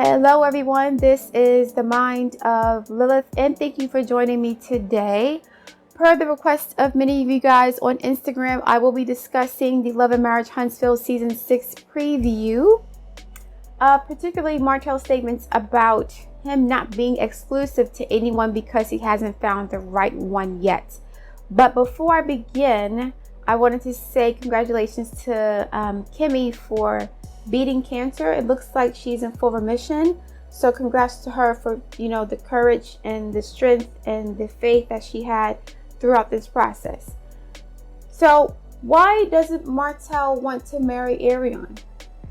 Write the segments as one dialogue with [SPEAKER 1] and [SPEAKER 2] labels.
[SPEAKER 1] Hello everyone, this is the Mind of Lilith and thank you for joining me today. Per the request of many of you guys on Instagram, I will be discussing the Love and Marriage Huntsville Season 6 preview. Particularly Martell's statements about him not being exclusive to anyone because he hasn't found the right one yet. But before I begin, I wanted to say congratulations to Kimmy for beating cancer. It looks like she's in full remission. So congrats to her for, the courage and the strength and the faith that she had throughout this process. So why doesn't Martell want to marry Arion?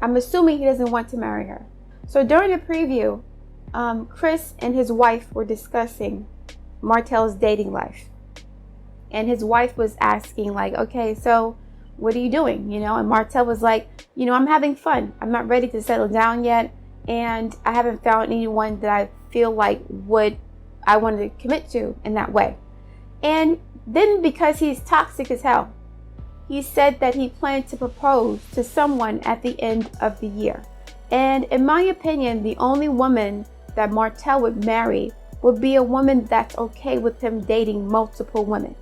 [SPEAKER 1] I'm assuming he doesn't want to marry her. So during the preview, Chris and his wife were discussing Martell's dating life. And his wife was asking okay, so what are you doing? And Martell was like, I'm having fun. I'm not ready to settle down yet. And I haven't found anyone that I feel like I want to commit to in that way. And then because he's toxic as hell, he said that he planned to propose to someone at the end of the year. And in my opinion, the only woman that Martell would marry would be a woman that's okay with him dating multiple women.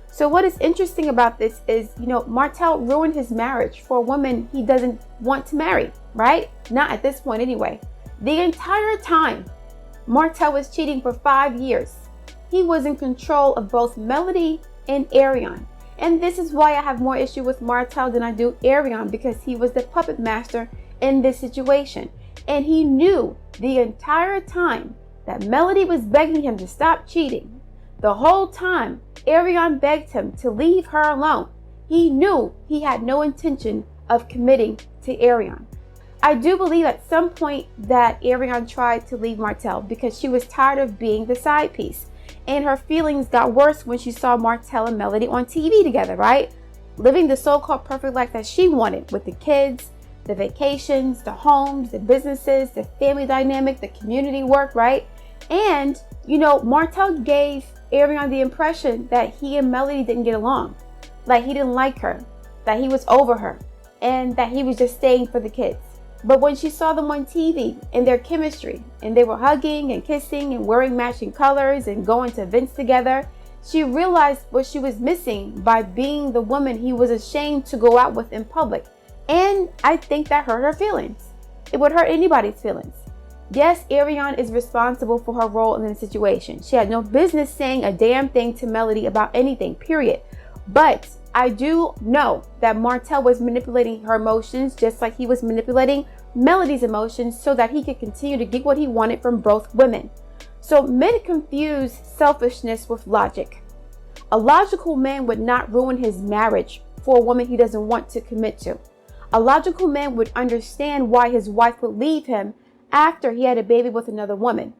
[SPEAKER 1] So what is interesting about this is, Martell ruined his marriage for a woman he doesn't want to marry, right? Not at this point anyway. The entire time, Martell was cheating for 5 years. He was in control of both Melody and Arion. And this is why I have more issue with Martell than I do Arion, because he was the puppet master in this situation. And he knew the entire time that Melody was begging him to stop cheating. The whole time, Arion begged him to leave her alone. He knew he had no intention of committing to Arion. I do believe at some point that Arion tried to leave Martell because she was tired of being the side piece. And her feelings got worse when she saw Martell and Melody on TV together, right? Living the so-called perfect life that she wanted with the kids, the vacations, the homes, the businesses, the family dynamic, the community work, right? And, Martell gave Arion the impression that he and Melody didn't get along, like he didn't like her, that he was over her, and that he was just staying for the kids. But when she saw them on TV and their chemistry, and they were hugging and kissing and wearing matching colors and going to events together, she realized what she was missing by being the woman he was ashamed to go out with in public. And I think that hurt her feelings. It would hurt anybody's feelings. Yes, Arion is responsible for her role in the situation. She had no business saying a damn thing to Melody about anything, period. But I do know that Martell was manipulating her emotions just like he was manipulating Melody's emotions so that he could continue to get what he wanted from both women. So men confuse selfishness with logic. A logical man would not ruin his marriage for a woman he doesn't want to commit to. A logical man would understand why his wife would leave him after he had a baby with another woman.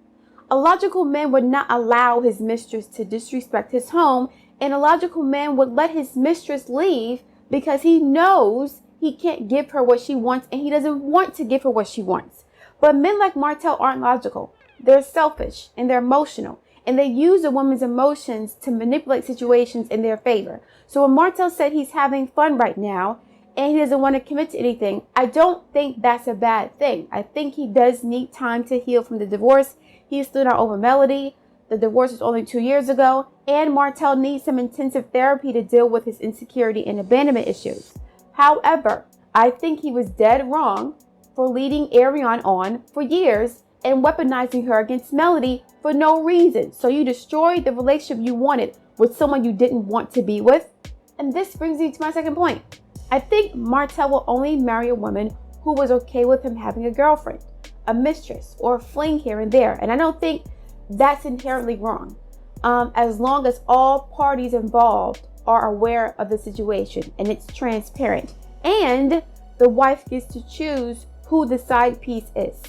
[SPEAKER 1] A logical man would not allow his mistress to disrespect his home, and a logical man would let his mistress leave because he knows he can't give her what she wants and he doesn't want to give her what she wants. But men like Martell aren't logical. They're selfish and they're emotional, and they use a woman's emotions to manipulate situations in their favor. So when Martell said he's having fun right now, and he doesn't want to commit to anything, I don't think that's a bad thing. I think he does need time to heal from the divorce. He's still not over Melody. The divorce was only 2 years ago. And Martell needs some intensive therapy to deal with his insecurity and abandonment issues. However, I think he was dead wrong for leading Arion on for years and weaponizing her against Melody for no reason. So you destroyed the relationship you wanted with someone you didn't want to be with. And this brings me to my second point. I think Martell will only marry a woman who was okay with him having a girlfriend, a mistress, or a fling here and there. And I don't think that's inherently wrong, as long as all parties involved are aware of the situation and it's transparent. And the wife gets to choose who the side piece is.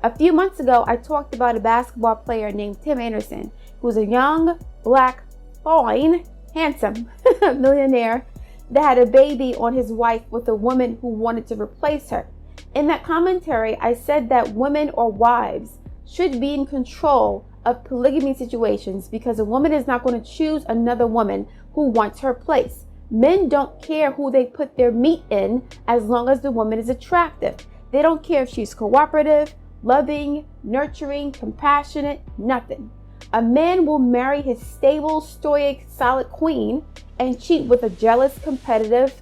[SPEAKER 1] A few months ago, I talked about a basketball player named Tim Anderson, who's a young, black, fine, handsome millionaire that had a baby on his wife with a woman who wanted to replace her. In that commentary, I said that women or wives should be in control of polygamy situations because a woman is not going to choose another woman who wants her place. Men don't care who they put their meat in as long as the woman is attractive. They don't care if she's cooperative, loving, nurturing, compassionate, nothing. A man will marry his stable, stoic, solid queen and cheat with a jealous, competitive,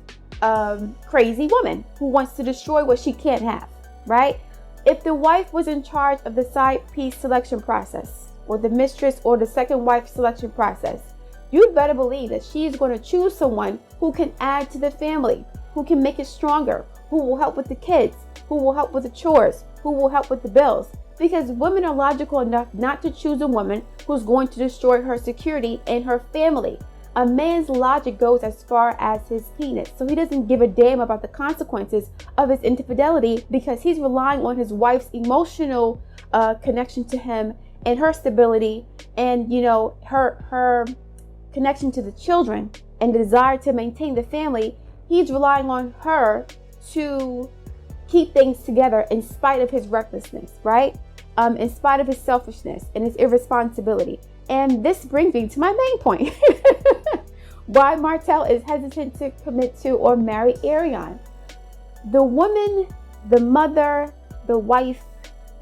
[SPEAKER 1] crazy woman who wants to destroy what she can't have, right? If the wife was in charge of the side piece selection process, or the mistress or the second wife selection process, you'd better believe that she's going to choose someone who can add to the family, who can make it stronger, who will help with the kids, who will help with the chores, who will help with the bills. Because women are logical enough not to choose a woman who's going to destroy her security and her family. A man's logic goes as far as his penis. So he doesn't give a damn about the consequences of his infidelity because he's relying on his wife's emotional connection to him and her stability and, her connection to the children and the desire to maintain the family. He's relying on her to keep things together in spite of his recklessness, right? In spite of his selfishness and his irresponsibility. And this brings me to my main point. Why Martell is hesitant to commit to or marry Arion. The woman, the mother, the wife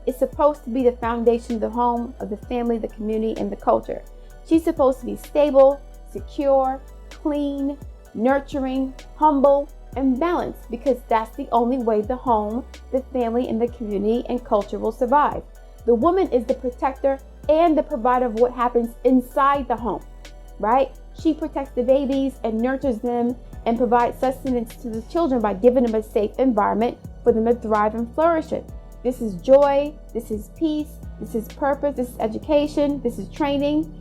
[SPEAKER 1] is supposed to be the foundation of the home, of the family, the community, and the culture. She's supposed to be stable, secure, clean, nurturing, humble, and balanced, because that's the only way the home, the family, and the community and culture will survive. The woman is the protector and the provider of what happens inside the home, right? She protects the babies and nurtures them and provides sustenance to the children by giving them a safe environment for them to thrive and flourish in. This is joy, this is peace, this is purpose, this is education, this is training.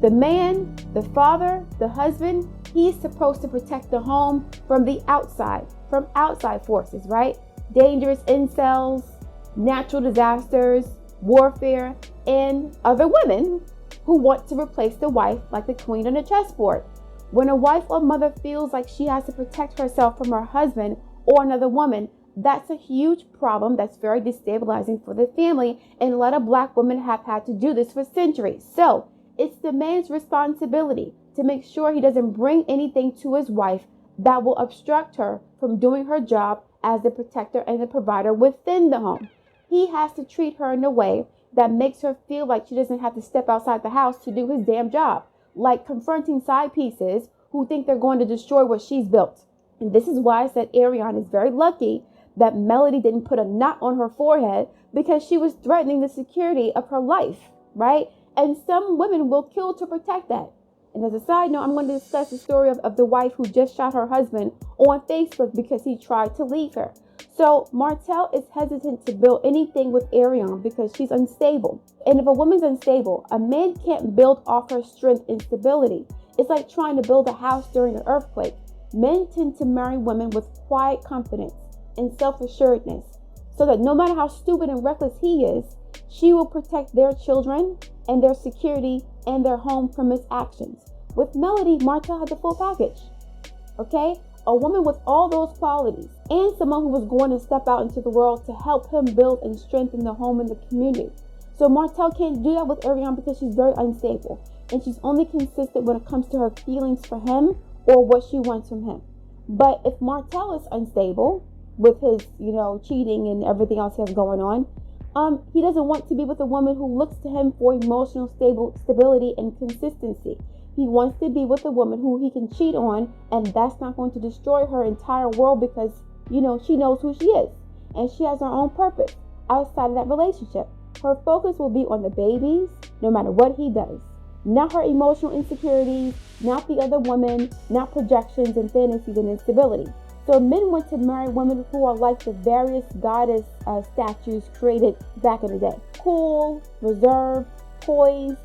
[SPEAKER 1] The man, the father, the husband, he's supposed to protect the home from the outside, from outside forces, right? Dangerous incels, natural disasters, warfare, and other women who want to replace the wife like the queen on the chessboard. When a wife or mother feels like she has to protect herself from her husband or another woman, that's a huge problem that's very destabilizing for the family, and a lot of Black women have had to do this for centuries. So it's the man's responsibility to make sure he doesn't bring anything to his wife that will obstruct her from doing her job as the protector and the provider within the home. He has to treat her in a way that makes her feel like she doesn't have to step outside the house to do his damn job, like confronting side pieces who think they're going to destroy what she's built. And this is why I said Arion is very lucky that Melody didn't put a knot on her forehead, because she was threatening the security of her life, right? And some women will kill to protect that. And as a side note, I'm going to discuss the story of the wife who just shot her husband on Facebook because he tried to leave her. So Martell is hesitant to build anything with Arion because she's unstable. And if a woman's unstable, a man can't build off her strength and stability. It's like trying to build a house during an earthquake. Men tend to marry women with quiet confidence and self-assuredness, so that no matter how stupid and reckless he is, she will protect their children and their security and their home from his actions. With Melody, Martell had the full package. Okay? A woman with all those qualities, and someone who was going to step out into the world to help him build and strengthen the home and the community. So Martell can't do that with Arion because she's very unstable, and she's only consistent when it comes to her feelings for him or what she wants from him. But if Martell is unstable with his, cheating and everything else he has going on, he doesn't want to be with a woman who looks to him for emotional stability and consistency. He wants to be with a woman who he can cheat on, and that's not going to destroy her entire world because, she knows who she is and she has her own purpose outside of that relationship. Her focus will be on the babies, no matter what he does. Not her emotional insecurities, not the other woman, not projections and fantasies and instability. So men want to marry women who are like the various goddess statues created back in the day. Cool, reserved, poised,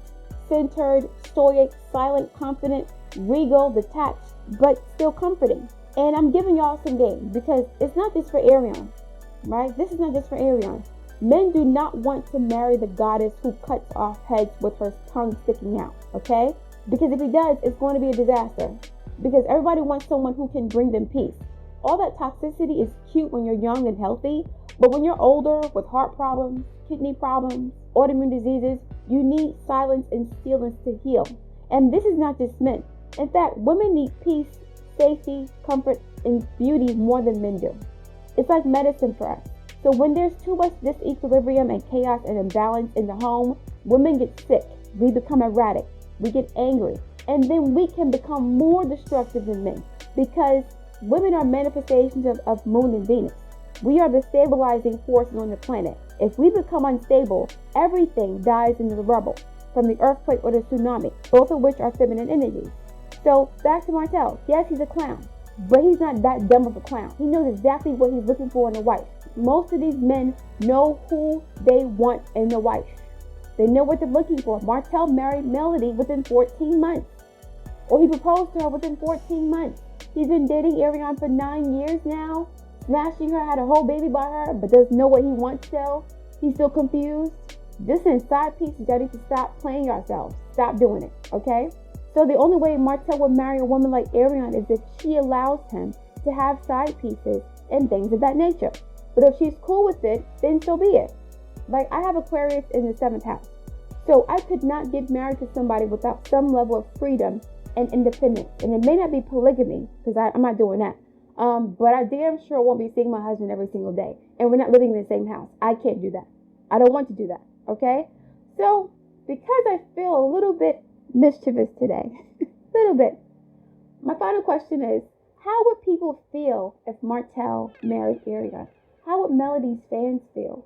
[SPEAKER 1] centered, stoic, silent, confident, regal, detached, but still comforting. And I'm giving y'all some game because it's not just for Arion, right? This is not just for Arion. Men do not want to marry the goddess who cuts off heads with her tongue sticking out, okay? Because if he does, it's going to be a disaster. Because everybody wants someone who can bring them peace. All that toxicity is cute when you're young and healthy, but when you're older with heart problems, kidney problems, autoimmune diseases, you need silence and stillness to heal. And this is not just men. In fact, women need peace, safety, comfort, and beauty more than men do. It's like medicine for us. So when there's too much disequilibrium and chaos and imbalance in the home, women get sick. We become erratic. We get angry. And then we can become more destructive than men, because women are manifestations of Moon and Venus. We are the stabilizing forces on the planet. If we become unstable, everything dies in the rubble, from the earthquake or the tsunami, both of which are feminine energies. So back to Martell. Yes, he's a clown, but he's not that dumb of a clown. He knows exactly what he's looking for in a wife. Most of these men know who they want in a wife. They know what they're looking for. Martell married Melody within 14 months. Or he proposed to her within 14 months. He's been dating Arion for 9 years now, smashing her, had a whole baby by her, but doesn't know what he wants still. He's still confused. This is side pieces. Y'all need to stop playing yourselves. Stop doing it, okay? So the only way Martell would marry a woman like Arion is if she allows him to have side pieces and things of that nature. But if she's cool with it, then so be it. Like, I have Aquarius in the 7th house. So I could not get married to somebody without some level of freedom and independence. And it may not be polygamy, because I'm not doing that. But I damn sure won't be seeing my husband every single day. And we're not living in the same house. I can't do that. I don't want to do that. Okay? So, because I feel a little bit mischievous today, a little bit, my final question is, how would people feel if Martell married Arion? How would Melody's fans feel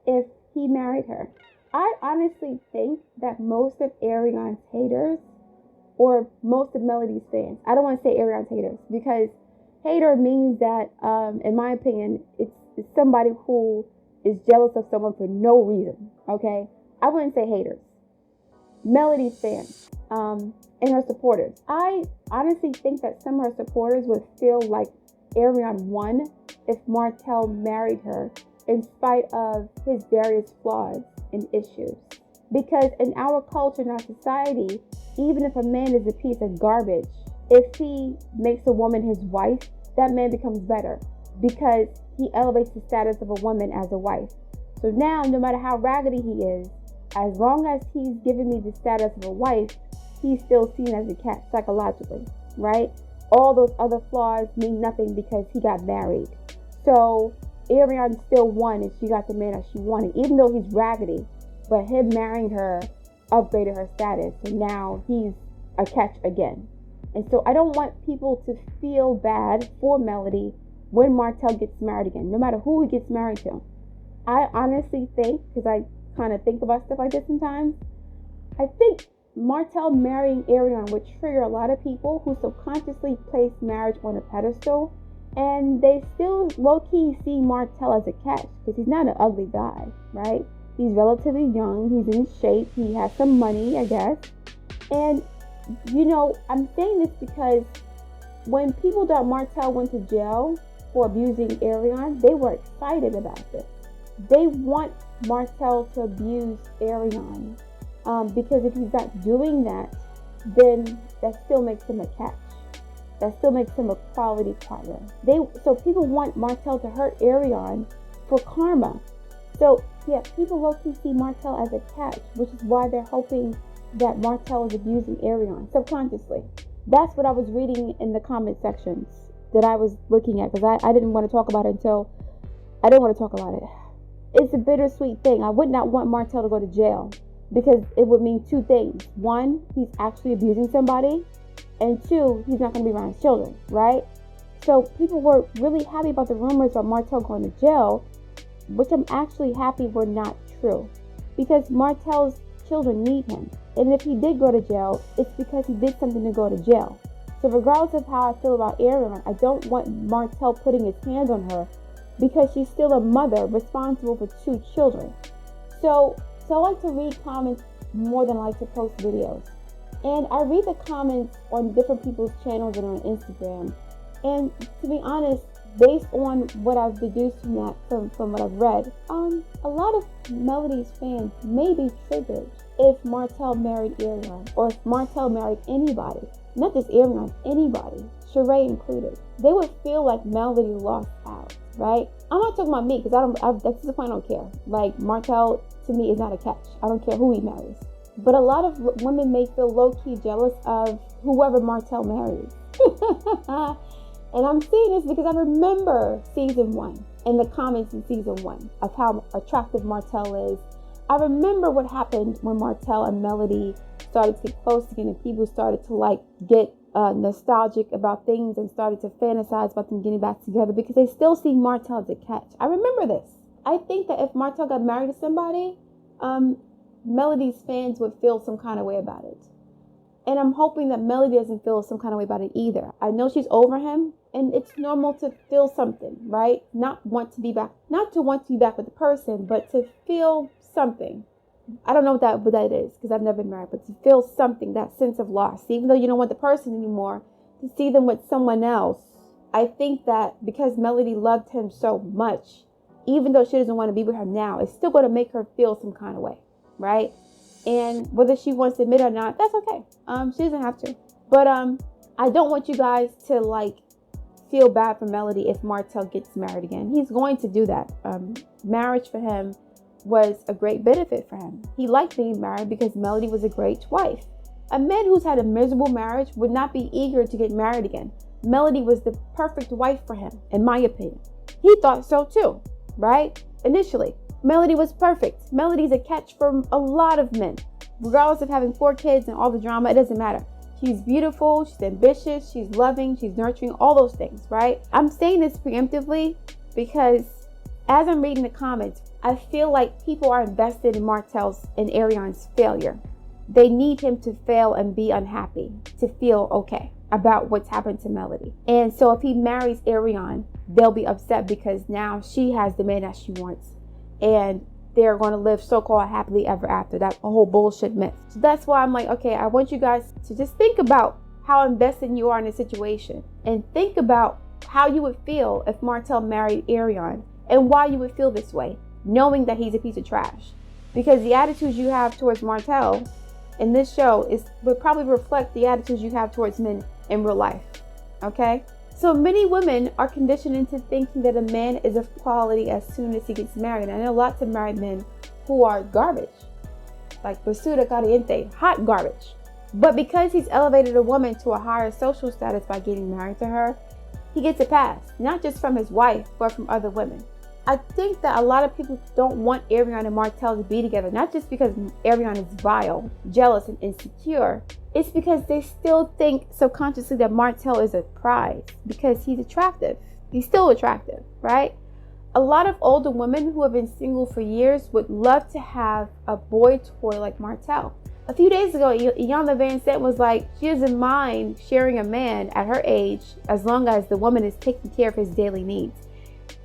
[SPEAKER 1] if he married her? I honestly think that most of Arion's haters, or most of Melody's fans, I don't want to say Arion's haters, because hater means that, in my opinion, it's somebody who is jealous of someone for no reason, okay? I wouldn't say haters. Melody's fans, and her supporters. I honestly think that some of her supporters would feel like Arion won if Martell married her, in spite of his various flaws and issues. Because in our culture, in our society, even if a man is a piece of garbage, if he makes a woman his wife, that man becomes better, because he elevates the status of a woman as a wife. So now, no matter how raggedy he is, as long as he's giving me the status of a wife, he's still seen as a catch psychologically, right? All those other flaws mean nothing because he got married. So Arion still won and she got the man that she wanted, even though he's raggedy. But him marrying her upgraded her status. So now he's a catch again. And so I don't want people to feel bad for Melody when Martell gets married again, no matter who he gets married to. I honestly think, because I kind of think about stuff like this sometimes, I think Martell marrying Arion would trigger a lot of people who subconsciously place marriage on a pedestal, and they still low-key see Martell as a catch, because he's not an ugly guy, right? He's relatively young, he's in shape, he has some money, I guess. And, you know, I'm saying this because when people thought Martell went to jail for abusing Arion, they were excited about this. They want Martell to abuse Arion, because if he's not doing that, then that still makes him a catch. That still makes him a quality partner. So people want Martell to hurt Arion for karma. So yeah, people low-key see Martell as a catch, which is why they're hoping that Martell is abusing Arion subconsciously. That's what I was reading in the comment sections that I was looking at, because I didn't want to talk about it until I didn't want to talk about it. It's a bittersweet thing. I would not want Martell to go to jail, because it would mean two things. One, he's actually abusing somebody, and two, he's not going to be around his children, right? So people were really happy about the rumors about Martell going to jail, which I'm actually happy were not true, because Martell's children need him. And if he did go to jail, it's because he did something to go to jail. So regardless of how I feel about Arion, I don't want Martell putting his hands on her, because she's still a mother responsible for 2 children. So I like to read comments more than I like to post videos. And I read the comments on different people's channels and on Instagram. And to be honest, based on what I've deduced from that, from what I've read, a lot of Melody's fans may be triggered if Martell married Arion, or if Martell married anybody, not just Arion, anybody, Sheree included. They would feel like Melody lost out, right? I'm not talking about me, because that's the point. I don't care. Like, Martell to me is not a catch. I don't care who he marries. But a lot of women may feel low-key jealous of whoever Martell marries. And I'm saying this because I remember season 1 and the comments in season 1 of how attractive Martell is. I remember what happened when Martell and Melody started to get close again, and people started to like get nostalgic about things and started to fantasize about them getting back together because they still see Martell as a catch. I remember this. I think that if Martell got married to somebody, Melody's fans would feel some kind of way about it. And I'm hoping that Melody doesn't feel some kind of way about it either. I know she's over him, and it's normal to feel something, right? Not to want to be back with the person, but to feel something. I don't know what that is because I've never been married, but to feel something, that sense of loss, even though you don't want the person anymore, to see them with someone else. I think that because Melody loved him so much, even though she doesn't want to be with him now, it's still going to make her feel some kind of way, right? And whether she wants to admit it or not, that's okay. She doesn't have to. But I don't want you guys to like feel bad for Melody if Martell gets married again. He's going to do that. Marriage for him was a great benefit for him. He liked being married because Melody was a great wife. A man who's had a miserable marriage would not be eager to get married again. Melody was the perfect wife for him, in my opinion. He thought so too, right? Initially, Melody was perfect. Melody's a catch for a lot of men. Regardless of having 4 kids and all the drama, it doesn't matter. She's beautiful, she's ambitious, she's loving, she's nurturing, all those things, right? I'm saying this preemptively because as I'm reading the comments, I feel like people are invested in Martell's and Arion's failure. They need him to fail and be unhappy to feel okay about what's happened to Melody. And so if he marries Arion, they'll be upset because now she has the man that she wants. And they're going to live so-called happily ever after. That whole bullshit myth. So that's why I'm like, okay, I want you guys to just think about how invested you are in the situation. And think about how you would feel if Martell married Arion. And why you would feel this way, knowing that he's a piece of trash. Because the attitudes you have towards Martell in this show would probably reflect the attitudes you have towards men in real life. Okay? So many women are conditioned into thinking that a man is of quality as soon as he gets married. And I know lots of married men who are garbage. Like basura caliente, hot garbage. But because he's elevated a woman to a higher social status by getting married to her, he gets a pass. Not just from his wife, but from other women. I think that a lot of people don't want Arion and Martell to be together, not just because Arion is vile, jealous, and insecure. It's because they still think subconsciously that Martell is a prize because he's attractive. He's still attractive, right? A lot of older women who have been single for years would love to have a boy toy like Martell. A few days ago, Iyanla Vanzant was like, she doesn't mind sharing a man at her age as long as the woman is taking care of his daily needs.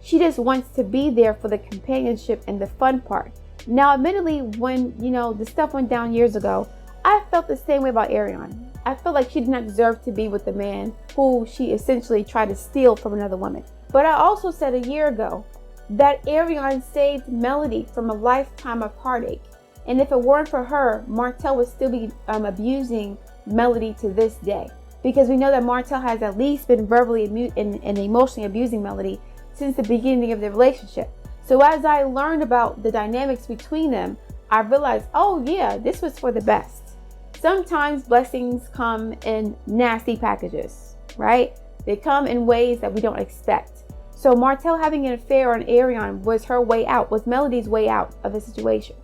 [SPEAKER 1] She just wants to be there for the companionship and the fun part. Now, admittedly, when, the stuff went down years ago, I felt the same way about Arion. I felt like she did not deserve to be with the man who she essentially tried to steal from another woman. But I also said a year ago that Arion saved Melody from a lifetime of heartache. And if it weren't for her, Martell would still be abusing Melody to this day. Because we know that Martell has at least been verbally and emotionally abusing Melody since the beginning of the relationship. So as I learned about the dynamics between them, I realized, oh yeah, this was for the best. Sometimes blessings come in nasty packages, right? They come in ways that we don't expect. So Martell having an affair on Arion was her way out, was Melody's way out of the situation.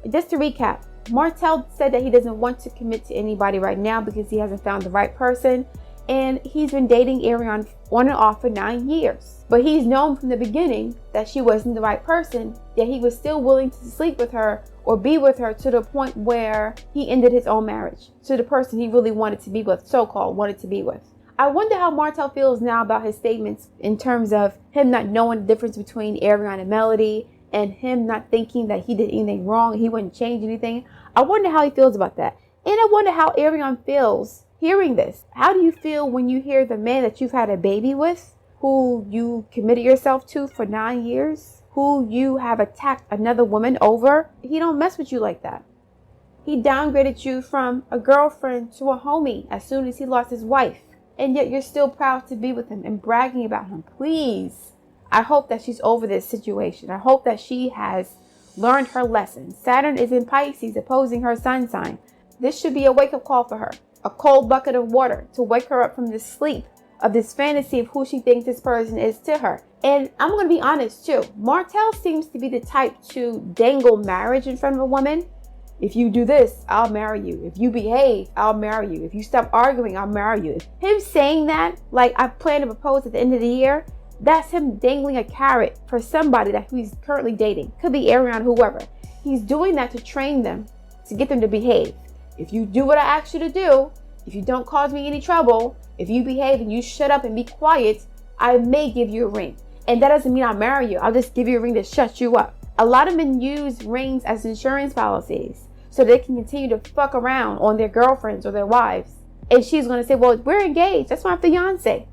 [SPEAKER 1] Just to recap, Martell said that he doesn't want to commit to anybody right now because he hasn't found the right person. And he's been dating Arion on and off for 9 years. But he's known from the beginning that she wasn't the right person, yet he was still willing to sleep with her or be with her to the point where he ended his own marriage to the person he really wanted to be with, so-called wanted to be with. I wonder how Martell feels now about his statements in terms of him not knowing the difference between Arion and Melody and him not thinking that he did anything wrong, he wouldn't change anything. I wonder how he feels about that. And I wonder how Arion feels hearing this. How do you feel when you hear the man that you've had a baby with, who you committed yourself to for 9 years, who you have attacked another woman over? He don't mess with you like that. He downgraded you from a girlfriend to a homie as soon as he lost his wife. And yet you're still proud to be with him and bragging about him. Please. I hope that she's over this situation. I hope that she has learned her lesson. Saturn is in Pisces, opposing her sun sign. This should be a wake-up call for her. A cold bucket of water to wake her up from this sleep of this fantasy of who she thinks this person is to her. And I'm going to be honest too. Martell seems to be the type to dangle marriage in front of a woman. If you do this, I'll marry you. If you behave, I'll marry you. If you stop arguing, I'll marry you. Him saying that, like, I plan to propose at the end of the year, that's him dangling a carrot for somebody that he's currently dating. Could be Arion, whoever. He's doing that to train them, to get them to behave. If you do what I ask you to do, if you don't cause me any trouble, if you behave and you shut up and be quiet, I may give you a ring. And that doesn't mean I'll marry you. I'll just give you a ring to shut you up. A lot of men use rings as insurance policies so they can continue to fuck around on their girlfriends or their wives. And she's going to say, well, we're engaged. That's my fiance.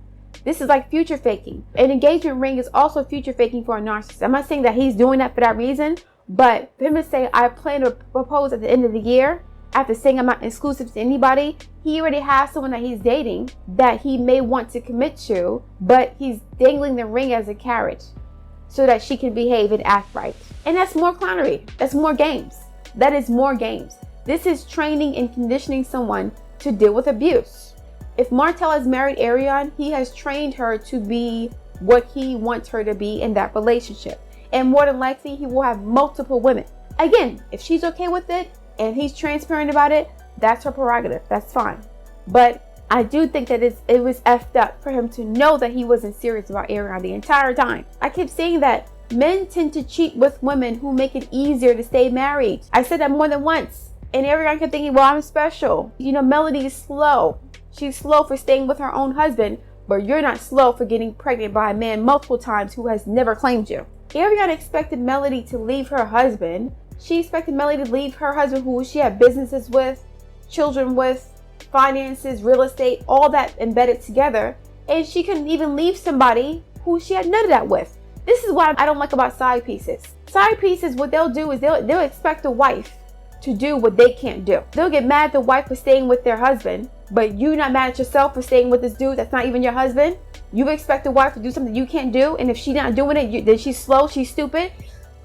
[SPEAKER 1] This is like future faking. An engagement ring is also future faking for a narcissist. I'm not saying that he's doing that for that reason, but for him to say, I plan to propose at the end of the year, after saying I'm not exclusive to anybody, he already has someone that he's dating that he may want to commit to, but he's dangling the ring as a carrot so that she can behave and act right. And that's more clownery. That's more games. That is more games. This is training and conditioning someone to deal with abuse. If Martell has married Arion, he has trained her to be what he wants her to be in that relationship. And more than likely, he will have multiple women. Again, if she's okay with it and he's transparent about it, that's her prerogative. That's fine. But I do think that it was effed up for him to know that he wasn't serious about Arion the entire time. I keep saying that men tend to cheat with women who make it easier to stay married. I said that more than once. And Arion kept thinking, well, I'm special. You know, Melody is slow. She's slow for staying with her own husband, but you're not slow for getting pregnant by a man multiple times who has never claimed you. Arion expected Melody to leave her husband. She expected Melody to leave her husband who she had businesses with, children with, finances, real estate, all that embedded together. And she couldn't even leave somebody who she had none of that with. This is what I don't like about side pieces. Side pieces, what they'll do is they'll expect the wife to do what they can't do. They'll get mad at the wife for staying with their husband, but you not mad at yourself for staying with this dude that's not even your husband. You expect the wife to do something you can't do, and if she's not doing it, then she's slow, she's stupid.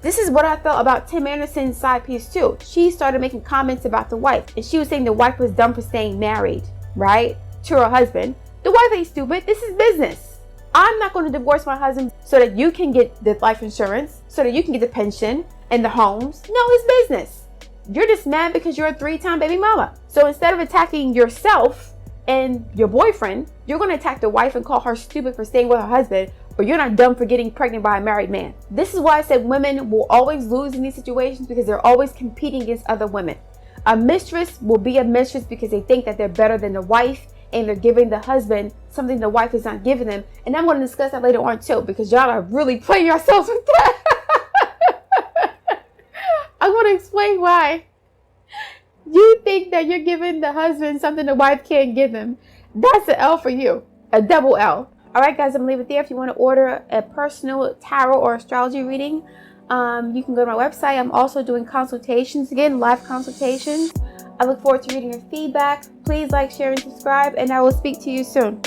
[SPEAKER 1] This is what I felt about Tim Anderson's side piece too. She started making comments about the wife, and she was saying the wife was dumb for staying married, right, to her husband. The wife ain't stupid. This is business. I'm not going to divorce my husband so that you can get the life insurance, so that you can get the pension and the homes. No, it's business. You're just mad because you're a 3-time baby mama. So instead of attacking yourself and your boyfriend, you're going to attack the wife and call her stupid for staying with her husband, but you're not dumb for getting pregnant by a married man. This is why I said women will always lose in these situations, because they're always competing against other women. A mistress will be a mistress because they think that they're better than the wife, and they're giving the husband something the wife is not giving them. And I'm going to discuss that later on too, because y'all are really playing yourselves with that. I'm going to explain why. You think that you're giving the husband something the wife can't give him. That's an L for you. A double L. All right, guys, I'm going to leave it there. If you want to order a personal tarot or astrology reading, you can go to my website. I'm also doing consultations again, live consultations. I look forward to reading your feedback. Please like, share, and subscribe, and I will speak to you soon.